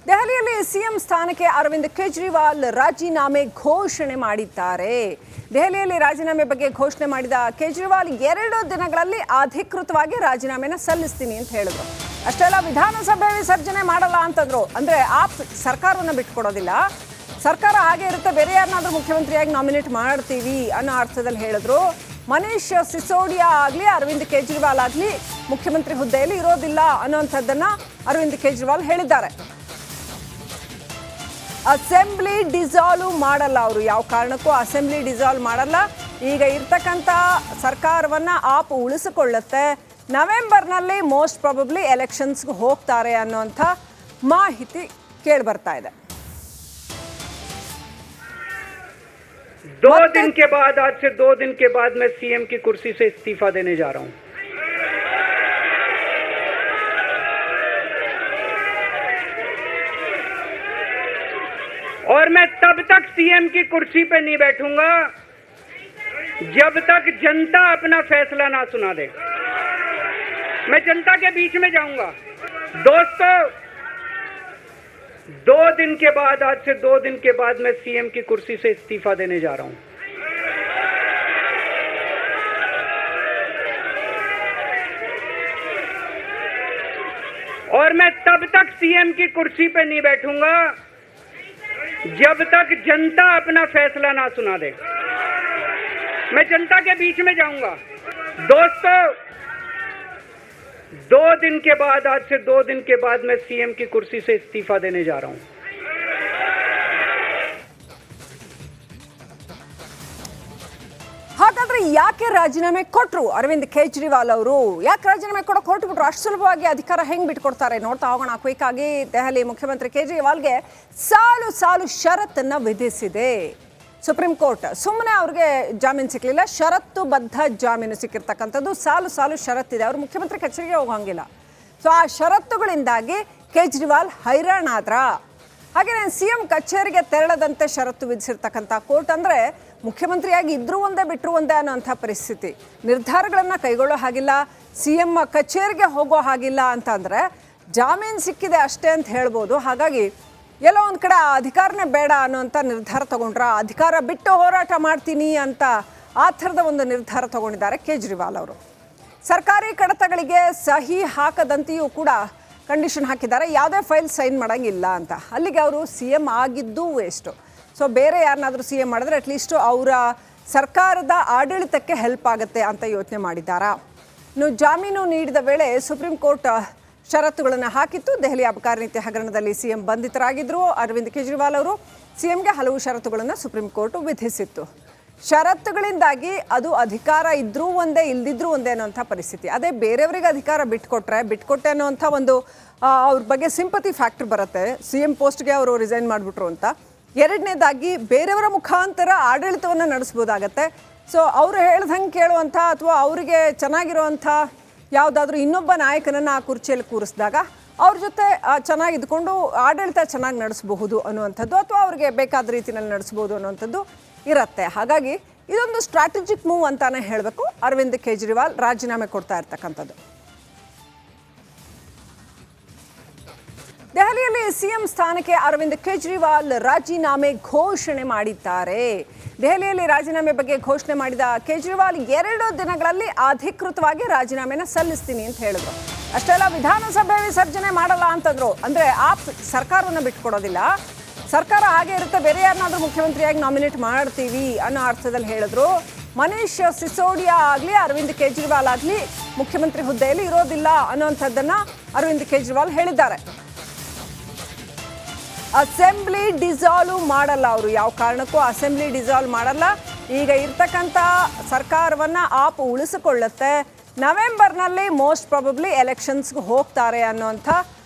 ದೆಹಲಿಯಲ್ಲಿ ಸಿಎಂ ಸ್ಥಾನಕ್ಕೆ ಅರವಿಂದ್ ಕೇಜ್ರಿವಾಲ್ ರಾಜೀನಾಮೆ ಘೋಷಣೆ ಮಾಡಿದ್ದಾರೆ. ದೆಹಲಿಯಲ್ಲಿ ರಾಜೀನಾಮೆ ಬಗ್ಗೆ ಘೋಷಣೆ ಮಾಡಿದ ಕೇಜ್ರಿವಾಲ್ 2 ದಿನಗಳಲ್ಲಿ ಅಧಿಕೃತವಾಗಿ ರಾಜೀನಾಮೆನ ಸಲ್ಲಿಸ್ತೀನಿ ಅಂತ ಹೇಳಿದ್ರು. ಅಷ್ಟೇ ಅಲ್ಲ, ವಿಧಾನಸಭೆ ವಿಸರ್ಜನೆ ಮಾಡಲ್ಲ ಅಂತಂದ್ರು. ಅಂದ್ರೆ ಆಪ್ ಸರ್ಕಾರವನ್ನು ಬಿಟ್ಕೊಡೋದಿಲ್ಲ, ಸರ್ಕಾರ ಹಾಗೆ ಇರುತ್ತೆ, ಬೇರೆ ಯಾರನ್ನಾದ್ರೂ ಮುಖ್ಯಮಂತ್ರಿಯಾಗಿ ನಾಮಿನೇಟ್ ಮಾಡ್ತೀವಿ ಅನ್ನೋ ಅರ್ಥದಲ್ಲಿ ಹೇಳಿದ್ರು. ಮನೀಶ್ ಸಿಸೋಡಿಯಾ ಆಗಲಿ ಅರವಿಂದ್ ಕೇಜ್ರಿವಾಲ್ ಆಗಲಿ ಮುಖ್ಯಮಂತ್ರಿ ಹುದ್ದೆಯಲ್ಲಿ ಇರೋದಿಲ್ಲ ಅನ್ನೋಂಥದ್ದನ್ನ ಅರವಿಂದ್ ಕೇಜ್ರಿವಾಲ್ ಹೇಳಿದ್ದಾರೆ. ಅಸೆಂಬ್ಲಿ ಡಿಸಾಲ್ವ್ ಮಾಡಲ್ಲ, ಅವರು ಯಾವ ಕಾರಣಕ್ಕೂ ಅಸೆಂಬ್ಲಿ ಡಿಸಾಲ್ವ್ ಮಾಡಲ್ಲ. ಈಗ ಇರ್ತಕ್ಕಂಥ ಸರ್ಕಾರವನ್ನ ಆಪ್ ಉಳಿಸಿಕೊಳ್ಳುತ್ತೆ. ನವೆಂಬರ್ನಲ್ಲಿ ಮೋಸ್ಟ್ ಪ್ರಾಬಬ್ಲಿ ಎಲೆಕ್ಷನ್ಸ್ಗೆ ಹೋಗ್ತಾರೆ ಅನ್ನೋಂಥ ಮಾಹಿತಿ ಕೇಳಿ ಬರ್ತಾ ಇದೆ. 2 दिन के बाद, आज से 2 दिन के बाद मैं सीएम की कुर्सी से इस्तीफा देने जा रहा हूं। और मैं तब तक सीएम की कुर्सी पे नहीं बैठूंगा जब तक जनता अपना फैसला ना सुना दे। मैं जनता के बीच में जाऊंगा। दोस्तों, 2 दिन के बाद, आज से 2 दिन के बाद मैं सीएम की कुर्सी से इस्तीफा देने जा रहा हूं। और मैं तब तक सीएम की कुर्सी पे नहीं बैठूंगा जब तक जनता अपना फैसला ना सुना दे। मैं जनता के बीच में जाऊंगा। दोस्तों, 2 दिन के बाद, आज से 2 दिन के बाद मैं सीएम की कुर्सी से इस्तीफा देने जा रहा हूं। ಹಾಗಾದ್ರೆ ಯಾಕೆ ರಾಜೀನಾಮೆ ಕೊಟ್ರು ಅರವಿಂದ್ ಕೇಜ್ರಿವಾಲ್ ಅವರು? ಯಾಕೆ ರಾಜೀನಾಮೆ ಕೊಡೋಕೆ ಹೊರಟುಬಿಟ್ರು? ಅಷ್ಟು ಸುಲಭವಾಗಿ ಅಧಿಕಾರ ಹೆಂಗ್ ಬಿಟ್ಕೊಡ್ತಾರೆ? ನೋಡ್ತಾ ಹೋಗೋಣ ಕ್ವಿಕ್ ಆಗಿ. ದೆಹಲಿ ಮುಖ್ಯಮಂತ್ರಿ ಕೇಜ್ರಿವಾಲ್ಗೆ ಸಾಲು ಷರತ್ತನ್ನ ವಿಧಿಸಿದೆ ಸುಪ್ರೀಂ ಕೋರ್ಟ್. ಸುಮ್ಮನೆ ಅವ್ರಿಗೆ ಜಾಮೀನು ಸಿಕ್ಕಲಿಲ್ಲ, ಷರತ್ತುಬದ್ಧ ಜಾಮೀನು ಸಿಕ್ಕಿರ್ತಕ್ಕಂಥದ್ದು. ಸಾಲು ಷರತ್ತಿದೆ, ಅವ್ರು ಮುಖ್ಯಮಂತ್ರಿ ಕಚೇರಿಗೆ ಹೋಗಂಗಿಲ್ಲ. ಸೊ ಆ ಷರತ್ತುಗಳಿಂದಾಗಿ ಕೇಜ್ರಿವಾಲ್ ಹೈರಾಣಾದ್ರ. ಹಾಗೆಯೇ ಸಿಎಂ ಕಚೇರಿಗೆ ತೆರಳದಂತೆ ಷರತ್ತು ವಿಧಿಸಿರ್ತಕ್ಕಂಥ ಕೋರ್ಟ್. ಅಂದರೆ ಮುಖ್ಯಮಂತ್ರಿಯಾಗಿ ಇದ್ರೂ ಒಂದೇ ಬಿಟ್ಟರು ಒಂದೇ ಅನ್ನೋಂಥ ಪರಿಸ್ಥಿತಿ. ನಿರ್ಧಾರಗಳನ್ನು ಕೈಗೊಳ್ಳೋ ಹಾಗಿಲ್ಲ, ಸಿಎಂ ಕಚೇರಿಗೆ ಹೋಗೋ ಹಾಗಿಲ್ಲ ಅಂತಂದರೆ ಜಾಮೀನು ಸಿಕ್ಕಿದೆ ಅಷ್ಟೇ ಅಂತ ಹೇಳ್ಬೋದು. ಹಾಗಾಗಿ ಎಲ್ಲೋ ಒಂದು ಕಡೆ ಆ ಅಧಿಕಾರನೇ ಬೇಡ ಅನ್ನೋಂಥ ನಿರ್ಧಾರ ತಗೊಂಡ್ರ, ಅಧಿಕಾರ ಬಿಟ್ಟು ಹೋರಾಟ ಮಾಡ್ತೀನಿ ಅಂತ ಆ ಥರದ ಒಂದು ನಿರ್ಧಾರ ತಗೊಂಡಿದ್ದಾರೆ ಕೇಜ್ರಿವಾಲ್ ಅವರು. ಸರ್ಕಾರಿ ಕಡತಗಳಿಗೆ ಸಹಿ ಹಾಕದಂತೆಯೂ ಕೂಡ ಕಂಡೀಷನ್ ಹಾಕಿದ್ದಾರೆ, ಯಾವುದೇ ಫೈಲ್ ಸೈನ್ ಮಾಡೋಂಗಿಲ್ಲ ಅಂತ. ಅಲ್ಲಿಗೆ ಅವರು ಸಿ ಎಂ ಆಗಿದ್ದು ವೇಸ್ಟು. ಸೊ ಬೇರೆ ಯಾರನ್ನಾದರೂ ಸಿ ಎಂ ಮಾಡಿದ್ರೆ ಅಟ್ಲೀಸ್ಟು ಅವರ ಸರ್ಕಾರದ ಆಡಳಿತಕ್ಕೆ ಹೆಲ್ಪ್ ಆಗುತ್ತೆ ಅಂತ ಯೋಚನೆ ಮಾಡಿದ್ದಾರಾ. ಇನ್ನು ಜಾಮೀನು ನೀಡಿದ ವೇಳೆ ಸುಪ್ರೀಂ ಕೋರ್ಟ್ ಷರತ್ತುಗಳನ್ನು ಹಾಕಿತ್ತು. ದೆಹಲಿ ಅಬಕಾರಿ ನೀತಿ ಹಗರಣದಲ್ಲಿ ಸಿಎಂ ಬಂಧಿತರಾಗಿದ್ದರು ಅರವಿಂದ್ ಕೇಜ್ರಿವಾಲ್ ಅವರು. ಸಿಎಂಗೆ ಹಲವು ಷರತ್ತುಗಳನ್ನು ಸುಪ್ರೀಂ ಕೋರ್ಟ್ ವಿಧಿಸಿತ್ತು. ಷರತ್ತುಗಳಿಂದಾಗಿ ಅದು ಅಧಿಕಾರ ಇದ್ರೂ ಒಂದೇ ಇಲ್ದಿದ್ರೂ ಒಂದೇ ಅನ್ನೋಂಥ ಪರಿಸ್ಥಿತಿ. ಅದೇ ಬೇರೆಯವರಿಗೆ ಅಧಿಕಾರ ಬಿಟ್ಕೊಟ್ಟೆ ಅನ್ನೋಂಥ ಒಂದು ಅವ್ರ ಬಗ್ಗೆ ಸಿಂಪತಿ ಫ್ಯಾಕ್ಟರ್ ಬರುತ್ತೆ. ಸಿಎಂ ಪೋಸ್ಟ್ಗೆ ಅವರು ರಿಸೈನ್ ಮಾಡಿಬಿಟ್ರು ಅಂತ. ಎರಡನೇದಾಗಿ ಬೇರೆಯವರ ಮುಖಾಂತರ ಆಡಳಿತವನ್ನು ನಡೆಸ್ಬೋದಾಗತ್ತೆ. ಸೊ ಅವರು ಹೇಳ್ದಂಗೆ ಕೇಳುವಂಥ ಅಥವಾ ಅವರಿಗೆ ಚೆನ್ನಾಗಿರುವಂಥ ಯಾವುದಾದ್ರೂ ಇನ್ನೊಬ್ಬ ನಾಯಕನನ್ನು ಆ ಕುರ್ಚಿಯಲ್ಲಿ ಕೂರಿಸಿದಾಗ ಅವ್ರ ಜೊತೆ ಚೆನ್ನಾಗಿದ್ಕೊಂಡು ಆಡಳಿತ ಚೆನ್ನಾಗಿ ನಡೆಸಬಹುದು ಅನ್ನುವಂಥದ್ದು, ಅಥವಾ ಅವ್ರಿಗೆ ಬೇಕಾದ ರೀತಿಯಲ್ಲಿ ನಡೆಸ್ಬೋದು ಅನ್ನುವಂಥದ್ದು ಇರುತ್ತೆ. ಹಾಗಾಗಿ ಇದೊಂದು ಸ್ಟ್ರಾಟಜಿಕ್ ಮೂವ್ ಅಂತಾನೆ ಹೇಳಬೇಕು. ಅರವಿಂದ್ ಕೇಜ್ರಿವಾಲ್ ರಾಜೀನಾಮೆ ಕೊಡ್ತಾ ಇರ್ತಕ್ಕಂಥದ್ದು. ದೆಹಲಿಯಲ್ಲಿ ಸಿಎಂ ಸ್ಥಾನಕ್ಕೆ ಅರವಿಂದ್ ಕೇಜ್ರಿವಾಲ್ ರಾಜೀನಾಮೆ ಘೋಷಣೆ ಮಾಡಿದ್ದಾರೆ. ದೆಹಲಿಯಲ್ಲಿ ರಾಜೀನಾಮೆ ಬಗ್ಗೆ ಘೋಷಣೆ ಮಾಡಿದ ಕೇಜ್ರಿವಾಲ್ 2 ದಿನಗಳಲ್ಲಿ ಅಧಿಕೃತವಾಗಿ ರಾಜೀನಾಮೆನ ಸಲ್ಲಿಸ್ತೀನಿ ಅಂತ ಹೇಳಿದ್ರು. ಅಷ್ಟೇ ಅಲ್ಲ, ವಿಧಾನಸಭೆ ವಿಸರ್ಜನೆ ಮಾಡಲ್ಲ ಅಂತಂದ್ರು. ಅಂದ್ರೆ ಆಪ್ ಸರ್ಕಾರವನ್ನು ಬಿಟ್ಕೊಡೋದಿಲ್ಲ, ಸರ್ಕಾರ ಹಾಗೆ ಇರುತ್ತೆ, ಬೇರೆ ಯಾರನ್ನಾದ್ರೂ ಮುಖ್ಯಮಂತ್ರಿಯಾಗಿ ನಾಮಿನೇಟ್ ಮಾಡ್ತೀವಿ ಅನ್ನೋ ಅರ್ಥದಲ್ಲಿ ಹೇಳಿದ್ರು. ಮನೀಶ್ ಸಿಸೋಡಿಯಾ ಆಗಲಿ ಅರವಿಂದ್ ಕೇಜ್ರಿವಾಲ್ ಆಗಲಿ ಮುಖ್ಯಮಂತ್ರಿ ಹುದ್ದೆಯಲ್ಲಿ ಇರೋದಿಲ್ಲ ಅನ್ನೋಂಥದ್ದನ್ನ ಅರವಿಂದ್ ಕೇಜ್ರಿವಾಲ್ ಹೇಳಿದ್ದಾರೆ. ಅಸೆಂಬ್ಲಿ ಡಿಸಾಲ್ವ್ ಮಾಡಲ್ಲ, ಅವರು ಯಾವ ಕಾರಣಕ್ಕೂ ಅಸೆಂಬ್ಲಿ ಡಿಸಾಲ್ವ್ ಮಾಡಲ್ಲ. ಈಗ ಇರ್ತಕ್ಕಂಥ ಸರ್ಕಾರವನ್ನ ಆಪ್ ಉಳಿಸಿಕೊಳ್ಳುತ್ತೆ. ನವೆಂಬರ್ನಲ್ಲಿ ಮೋಸ್ಟ್ ಪ್ರಾಬಬ್ಲಿ ಎಲೆಕ್ಷನ್ಸ್ಗೆ ಹೋಗ್ತಾರೆ ಅನ್ನೋಂಥ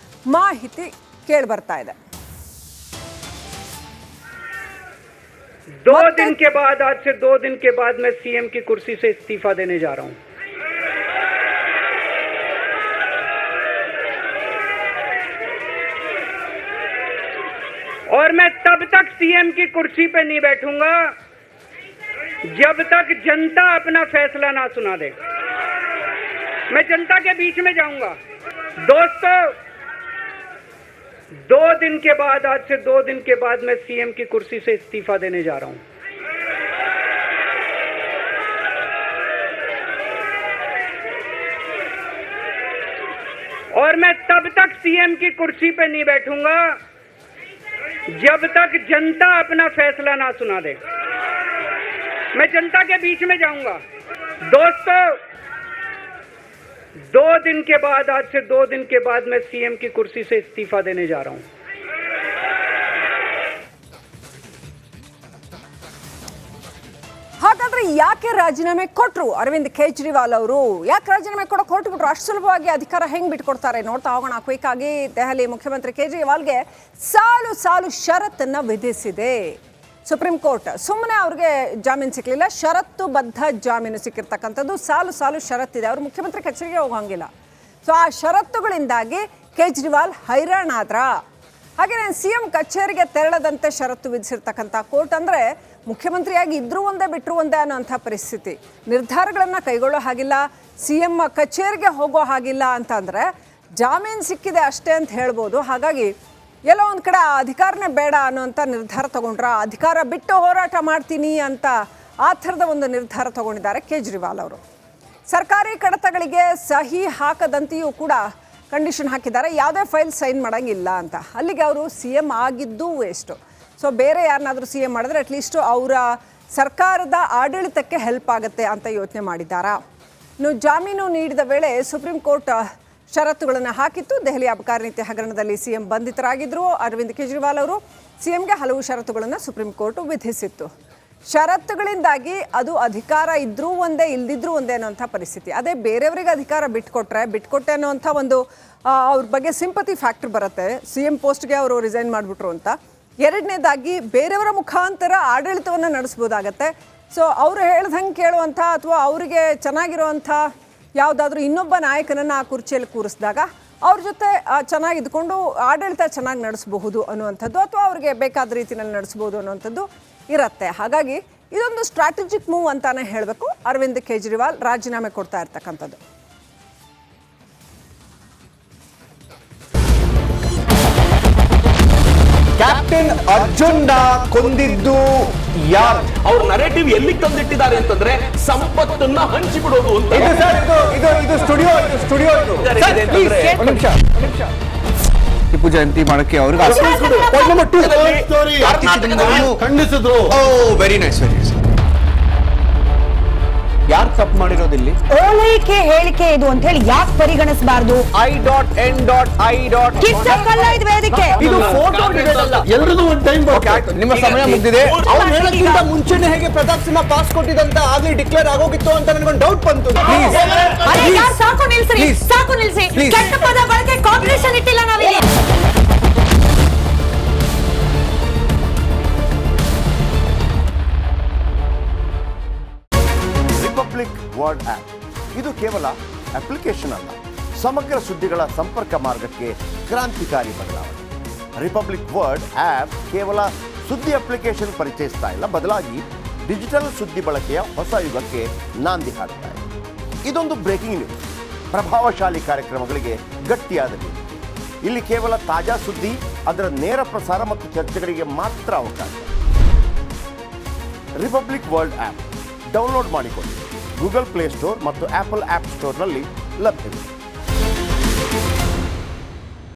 ಮಾಹಿತಿ ಕೇಳಿ ಬರ್ತಾ ಇದೆ. 2 दिन के बाद, आज से 2 दिन के बाद मैं सीएम की कुर्सी से इस्तीफा देने जा रहा हूं। और मैं तब तक सीएम की कुर्सी पे नहीं बैठूंगा जब तक जनता अपना फैसला ना सुना दे। मैं जनता के बीच में जाऊंगा। दोस्तों, 2 दिन के बाद, आज से 2 दिन के बाद मैं सीएम की कुर्सी से इस्तीफा देने जा रहा हूं। और मैं तब तक सीएम की कुर्सी पे नहीं बैठूंगा जब तक जनता अपना फैसला ना सुना दे। मैं जनता के बीच में जाऊंगा। दोस्तों, 2 दिन के बाद, आज से 2 दिन के बाद मैं सीएम की कुर्सी से इस्तीफा देने जा रहा हूं। ಹಾಗಾದ್ರೆ ಯಾಕೆ ರಾಜೀನಾಮೆ ಕೊಟ್ರು ಅರವಿಂದ್ ಕೇಜ್ರಿವಾಲ್ ಅವರು? ಯಾಕೆ ರಾಜೀನಾಮೆ ಕೊಡೋಕೆ ಹೊರಟುಬಿಟ್ರು? ಅಷ್ಟು ಸುಲಭವಾಗಿ ಅಧಿಕಾರ ಹೆಂಗ್ ಬಿಟ್ಕೊಡ್ತಾರೆ ನೋಡ್ತಾ ಹೋಗೋಣ. ಕ್ವಿಕ್ ಆಗಿ ದೆಹಲಿ ಮುಖ್ಯಮಂತ್ರಿ ಕೇಜ್ರಿವಾಲ್ಗೆ ಸಾಲು ಸಾಲು ಷರತ್ತನ್ನ ವಿಧಿಸಿದೆ ಸುಪ್ರೀಂ ಕೋರ್ಟ್. ಸುಮ್ಮನೆ ಅವ್ರಿಗೆ ಜಾಮೀನು ಸಿಕ್ಕಲಿಲ್ಲ, ಷರತ್ತುಬದ್ಧ ಜಾಮೀನು ಸಿಕ್ಕಿರ್ತಕ್ಕಂಥದ್ದು. ಸಾಲು ಸಾಲು ಷರತ್ತಿದೆ, ಅವ್ರು ಮುಖ್ಯಮಂತ್ರಿ ಕಚೇರಿಗೆ ಹೋಗಂಗಿಲ್ಲ. ಸೊ ಆ ಷರತ್ತುಗಳಿಂದಾಗಿ ಕೇಜ್ರಿವಾಲ್ ಹೈರಾಣಾದ್ರ. ಹಾಗೆ ಸಿಎಂ ಕಚೇರಿಗೆ ತೆರಳದಂತೆ ಷರತ್ತು ವಿಧಿಸಿರ್ತಕ್ಕಂಥ ಕೋರ್ಟ್. ಅಂದರೆ ಮುಖ್ಯಮಂತ್ರಿಯಾಗಿ ಇದ್ರೂ ಒಂದೇ ಬಿಟ್ಟರು ಒಂದೇ ಅನ್ನೋಂಥ ಪರಿಸ್ಥಿತಿ. ನಿರ್ಧಾರಗಳನ್ನು ಕೈಗೊಳ್ಳೋ ಹಾಗಿಲ್ಲ, ಸಿಎಂ ಕಚೇರಿಗೆ ಹೋಗೋ ಹಾಗಿಲ್ಲ ಅಂತಂದರೆ ಜಾಮೀನು ಸಿಕ್ಕಿದೆ ಅಷ್ಟೇ ಅಂತ ಹೇಳ್ಬೋದು. ಹಾಗಾಗಿ ಎಲ್ಲೋ ಒಂದು ಕಡೆ ಆ ಅಧಿಕಾರನೇ ಬೇಡ ಅನ್ನೋಂಥ ನಿರ್ಧಾರ ತಗೊಂಡ್ರ, ಅಧಿಕಾರ ಬಿಟ್ಟು ಹೋರಾಟ ಮಾಡ್ತೀನಿ ಅಂತ ಆ ಥರದ ಒಂದು ನಿರ್ಧಾರ ತಗೊಂಡಿದ್ದಾರೆ ಕೇಜ್ರಿವಾಲ್ ಅವರು. ಸರ್ಕಾರಿ ಕಡತಗಳಿಗೆ ಸಹಿ ಹಾಕದಂತೆಯೂ ಕೂಡ ಕಂಡೀಷನ್ ಹಾಕಿದ್ದಾರೆ, ಯಾವುದೇ ಫೈಲ್ ಸೈನ್ ಮಾಡೋಂಗಿಲ್ಲ ಅಂತ. ಅಲ್ಲಿಗೆ ಅವರು CM ಆಗಿದ್ದೂ ವೇಸ್ಟು. ಸೊ ಬೇರೆ ಯಾರನ್ನಾದರೂ CM ಮಾಡಿದ್ರೆ ಅಟ್ಲೀಸ್ಟು ಅವರ ಸರ್ಕಾರದ ಆಡಳಿತಕ್ಕೆ ಹೆಲ್ಪ್ ಆಗುತ್ತೆ ಅಂತ ಯೋಚನೆ ಮಾಡಿದ್ದಾರಾ. ಇನ್ನು ಜಾಮೀನು ನೀಡಿದ ವೇಳೆ ಸುಪ್ರೀಂ ಕೋರ್ಟ್ ಷರತ್ತುಗಳನ್ನು ಹಾಕಿತ್ತು. ದೆಹಲಿ ಅಬಕಾರಿ ನೀತಿ ಹಗರಣದಲ್ಲಿ CM ಬಂಧಿತರಾಗಿದ್ದರು ಅರವಿಂದ್ ಕೇಜ್ರಿವಾಲ್ ಅವರು. CMಗೆ ಹಲವು ಷರತ್ತುಗಳನ್ನು ಸುಪ್ರೀಂ ಕೋರ್ಟ್ ವಿಧಿಸಿತ್ತು. ಷರತ್ತುಗಳಿಂದಾಗಿ ಅದು ಅಧಿಕಾರ ಇದ್ರೂ ಒಂದೇ ಇಲ್ದಿದ್ರೂ ಒಂದೇ ಅನ್ನೋಂಥ ಪರಿಸ್ಥಿತಿ. ಅದೇ ಬೇರೆಯವರಿಗೆ ಅಧಿಕಾರ ಬಿಟ್ಕೊಟ್ಟೆ ಅನ್ನೋಂಥ ಒಂದು ಅವ್ರ ಬಗ್ಗೆ ಸಿಂಪತಿ ಫ್ಯಾಕ್ಟರ್ ಬರುತ್ತೆ. CM ಪೋಸ್ಟ್ಗೆ ಅವರು ರಿಸೈನ್ ಮಾಡಿಬಿಟ್ರು ಅಂತ. ಎರಡನೇದಾಗಿ ಬೇರೆಯವರ ಮುಖಾಂತರ ಆಡಳಿತವನ್ನು ನಡೆಸ್ಬೋದಾಗತ್ತೆ. ಸೊ ಅವರು ಹೇಳ್ದಂಗೆ ಕೇಳುವಂಥ ಅಥವಾ ಅವರಿಗೆ ಚೆನ್ನಾಗಿರುವಂಥ ಯಾವುದಾದ್ರೂ ಇನ್ನೊಬ್ಬ ನಾಯಕನನ್ನು ಆ ಕುರ್ಚಿಯಲ್ಲಿ ಕೂರಿಸಿದಾಗ ಅವ್ರ ಜೊತೆ ಚೆನ್ನಾಗಿದ್ಕೊಂಡು ಆಡಳಿತ ಚೆನ್ನಾಗಿ ನಡೆಸಬಹುದು ಅನ್ನುವಂಥದ್ದು, ಅಥವಾ ಅವ್ರಿಗೆ ಬೇಕಾದ ರೀತಿಯಲ್ಲಿ ನಡೆಸ್ಬೋದು ಅನ್ನುವಂಥದ್ದು ಇರುತ್ತೆ. ಹಾಗಾಗಿ ಇದೊಂದು ಸ್ಟ್ರಾಟಜಿಕ್ ಮೂವ್ ಅಂತಾನೆ ಹೇಳಬೇಕು. ಅರವಿಂದ್ ಕೇಜ್ರಿವಾಲ್ ರಾಜೀನಾಮೆ ಕೊಡ್ತಾ ಇರ್ತಕ್ಕಂಥದ್ದು. ಕ್ಯಾಪ್ಟನ್ ಅರ್ಜುನ್ ಕೊಂದಿದ್ದು ಯಾರು? ಅವ್ರ ನರೇಟಿವ್ ಎಲ್ಲಿ ತಂದಿಟ್ಟಿದ್ದಾರೆ ಅಂತಂದ್ರೆ ಸಂಪತ್ತನ್ನ ಹಂಚಿಬಿಡೋದು ಅಂತ. ಇದು ಸ್ಟುಡಿಯೋ ಟಿಪ್ಪು ಜಯಂತಿ ಮಾಡಕ್ಕೆ ಅವ್ರಿಗೆ ಖಂಡಿಸಿದ್ರು. Very nice. ಯಾರು ತಪ್ಪು ಮಾಡಿರೋದಿಲ್ಲಿ? ಓಲೈಕೆ ಹೇಳಿಕೆ ಇದು ಅಂತ ಹೇಳಿ ಯಾಕೆ ಪರಿಗಣಿಸಬಾರದು? I.N.I. ವೇದಿಕೆ ಇದು ಫೋಟೋ ಎಲ್ಲರದು ಒಂದು ಟೈಮ್. ನಿಮ್ಮ ಸಮಯ ಮುಗಿದಿದೆ. ಅವ್ರು ಹೇಳೋಕ್ಕಿಂತ ಮುಂಚೆನೆ ಹೇಗೆ ಪ್ರತಾಪ್ ಸಿಂಹ ಪಾಸ್ ಕೊಟ್ಟಿದಂತ ಆಗ್ಲಿ ಡಿಕ್ಲೇರ್ ಆಗೋಗಿತ್ತು ಅಂತ ನನಗೊಂದು ಡೌಟ್ ಬಂತು. ಸಾಕು ನಿಲ್ಸಿ. ಕೆಟ್ಟ ಪದ ಬಳಕೆ ಕಾಂಪಿಟೇಷನ್ ಇಟ್ಟಿಲ್ಲ ನಾವಿಲ್ಲಿ. ರಿಪಬ್ಲಿಕ್ ವರ್ಡ್ ಆಪ್ ಇದು ಕೇವಲ ಅಪ್ಲಿಕೇಶನ್ ಅಲ್ಲ, ಸಮಗ್ರ ಸುದ್ದಿಗಳ ಸಂಪರ್ಕ ಮಾರ್ಗಕ್ಕೆ ಕ್ರಾಂತಿಕಾರಿ ಬದಲಾವಣೆ. ರಿಪಬ್ಲಿಕ್ ವರ್ಡ್ ಆಪ್ ಕೇವಲ ಸುದ್ದಿ ಅಪ್ಲಿಕೇಶನ್ ಪರಿಚಯಿಸ್ತಾ ಇಲ್ಲ, ಬದಲಾಗಿ ಡಿಜಿಟಲ್ ಸುದ್ದಿ ಬಳಕೆಯ ಹೊಸ ಯುಗಕ್ಕೆ ನಾಂದಿ ಹಾಡ್ತಾ ಇದೆ. ಇದೊಂದು ಬ್ರೇಕಿಂಗ್ ನ್ಯೂಸ್, ಪ್ರಭಾವಶಾಲಿ ಕಾರ್ಯಕ್ರಮಗಳಿಗೆ ಗಟ್ಟಿಯಾದ ನ್ಯೂಸ್. ಇಲ್ಲಿ ಕೇವಲ ತಾಜಾ ಸುದ್ದಿ, ಅದರ ನೇರ ಪ್ರಸಾರ ಮತ್ತು ಚರ್ಚೆಗಳಿಗೆ ಮಾತ್ರ ಅವಕಾಶ. ರಿಪಬ್ಲಿಕ್ ವರ್ಲ್ಡ್ ಆಪ್ ಡೌನ್ಲೋಡ್ ಮಾಡಿಕೊಳ್ಳಿ. ಗೂಗಲ್ ಪ್ಲೇ ಸ್ಟೋರ್ ಮತ್ತು ಆಪಲ್ ಆಪ್ ಸ್ಟೋರ್ನಲ್ಲಿ ಲಭ್ಯವಿದೆ.